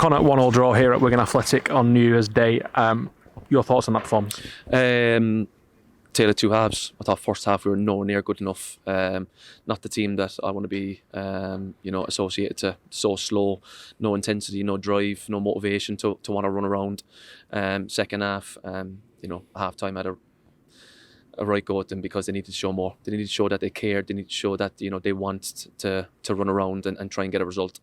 Conor, 1-1 draw here at Wigan Athletic on New Year's Day. Your thoughts on that performance? Tale of two halves. I thought first half we were nowhere near good enough. Not the team that I want to be, associated to. So slow, no intensity, no drive, no motivation to want to run around. Second half, half time had a right go at them because they needed to show more. They needed to show that they cared. They needed to show that they want to run around and try and get a result.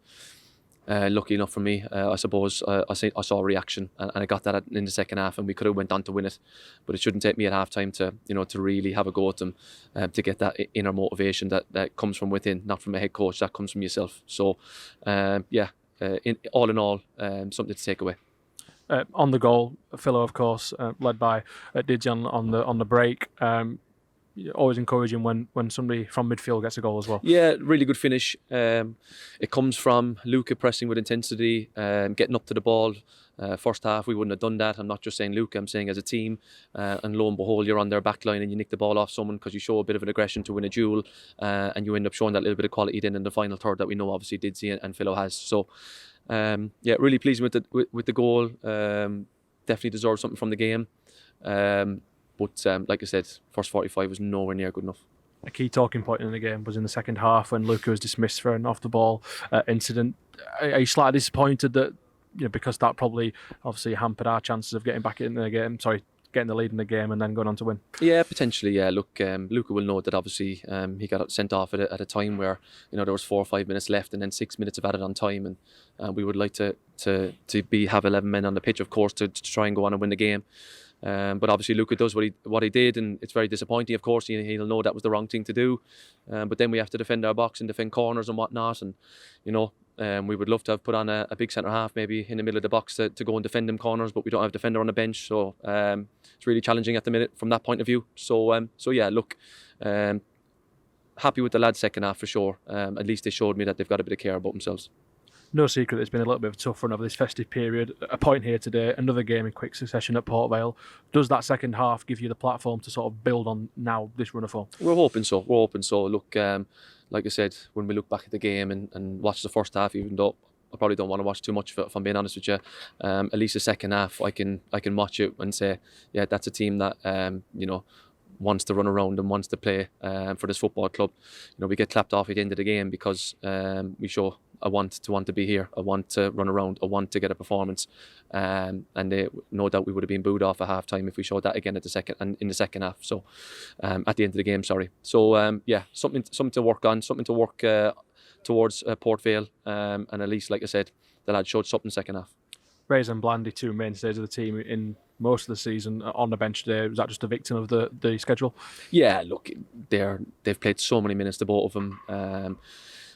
Lucky enough for me, I suppose, I saw a reaction and I got that in the second half, and we could have went on to win it. But it shouldn't take me at half time to really have a go at them, to get that inner motivation that comes from within, not from a head coach. That comes from yourself. So, all in all, something to take away. On the goal, Philo, of course, led by Didge on the break. Always encouraging when somebody from midfield gets a goal as well. Yeah, really good finish. It comes from Luca pressing with intensity, getting up to the ball. First half we wouldn't have done that. I'm not just saying Luca, I'm saying as a team. And lo and behold, you're on their back line and you nick the ball off someone because you show a bit of an aggression to win a duel, and you end up showing that little bit of quality then in the final third that we know obviously Didzy and Philo has. So really pleased with the goal. Definitely deserves something from the game. But like I said, first 45 was nowhere near good enough. A key talking point in the game was in the second half when Luca was dismissed for an off-the-ball incident. Are you slightly disappointed that, because that probably obviously hampered our chances of getting back in the game? Sorry, getting the lead in the game and then going on to win. Yeah, potentially. Yeah, look, Luca will know that obviously he got sent off at a time where there was 4 or 5 minutes left and then 6 minutes of added on time, and we would like to have 11 men on the pitch, of course, to try and go on and win the game. But obviously Luca does what he did, and it's very disappointing. Of course, he'll know that was the wrong thing to do. But then we have to defend our box and defend corners and whatnot. And we would love to have put on a big centre half maybe in the middle of the box to go and defend them corners, but we don't have a defender on the bench, so it's really challenging at the minute from that point of view. So yeah, look, happy with the lads' second half for sure. At least they showed me that they've got a bit of care about themselves. No secret, it's been a little bit of a tough run over this festive period. A point here today, another game in quick succession at Port Vale. Does that second half give you the platform to sort of build on now this run of form? We're hoping so. Look, like I said, when we look back at the game and watch the first half, even though I probably don't want to watch too much of it, if I'm being honest with you, at least the second half, I can watch it and say, yeah, that's a team that wants to run around and wants to play for this football club. We get clapped off at the end of the game because we show I want to be here. I want to run around. I want to get a performance, and no doubt we would have been booed off at half time if we showed that again in the second half. So at the end of the game, sorry. So something to work on, something to work towards Port Vale, and at least, like I said, the lads showed something second half. Reyes and Blandy, two mainstays of the team in most of the season, on the bench today. Was that just a victim of the schedule? Yeah, look, they've played so many minutes, the both of them.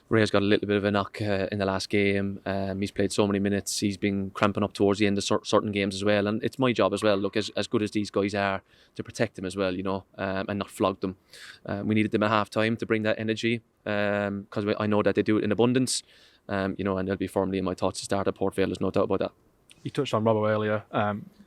Ray's got a little bit of a knock in the last game. He's played so many minutes. He's been cramping up towards the end of certain games as well. And it's my job as well, look, as good as these guys are, to protect them as well, and not flog them. We needed them at half time to bring that energy, because I know that they do it in abundance, and they'll be firmly in my thoughts to start at Port Vale. There's no doubt about that. You touched on Robbo earlier,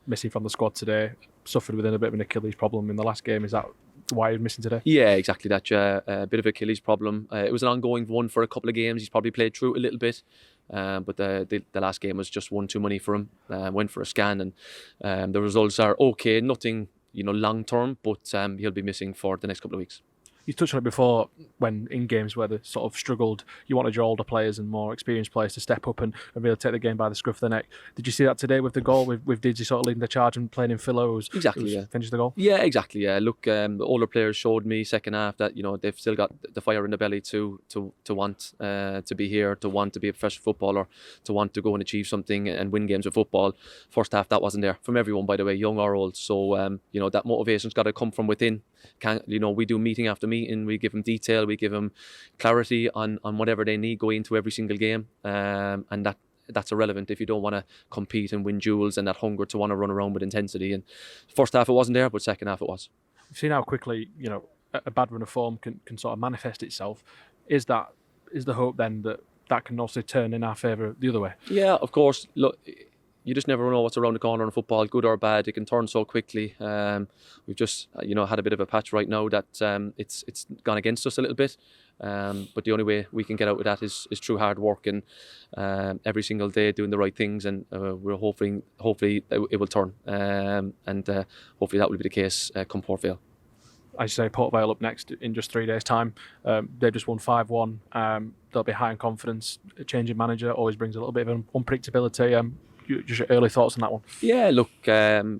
missing from the squad today, suffered within a bit of an Achilles problem in the last game. Is that why he was missing today? Yeah, exactly that. A bit of Achilles problem. It was an ongoing one for a couple of games. He's probably played through it a little bit, but the last game was just one too many for him. Went for a scan, and the results are okay. Nothing, long term, but he'll be missing for the next couple of weeks. You touched on it before, when in games where they sort of struggled, you wanted your older players and more experienced players to step up and really take the game by the scruff of the neck. Did you see that today with the goal, with Didzy sort of leading the charge and playing in Philo, who's finished the goal? Yeah, exactly. Yeah, look, the older players showed me second half that they've still got the fire in the belly to want to be here, to want to be a professional footballer, to want to go and achieve something and win games of football. First half, that wasn't there from everyone, by the way, young or old. So that motivation's got to come from within. We do meeting after meeting, we give them detail, we give them clarity on whatever they need going into every single game, and that's irrelevant if you don't want to compete and win duels and that hunger to want to run around with intensity. And first half it wasn't there, but second half it was. We've seen how quickly a bad run of form can sort of manifest itself. Is the hope then that can also turn in our favour the other way? Yeah, of course. Look, you just never know what's around the corner in football, good or bad. It can turn so quickly. We've just had a bit of a patch right now that it's gone against us a little bit. But the only way we can get out of that is through hard work and every single day doing the right things, and we're hopefully it will turn, and hopefully that will be the case come Port Vale. I say Port Vale up next in just 3 days' time. They've just won 5-1. They'll be high in confidence. A changing manager always brings a little bit of unpredictability. Just your early thoughts on that one? Yeah, look,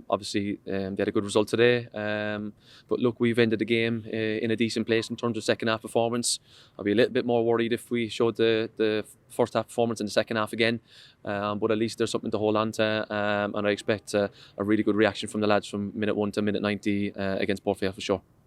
obviously they had a good result today, but look, we've ended the game in a decent place in terms of second half performance. I'll be a little bit more worried if we showed the first half performance in the second half again, but at least there's something to hold on to, and I expect a really good reaction from the lads from minute 1 to minute 90 against Port Vale for sure.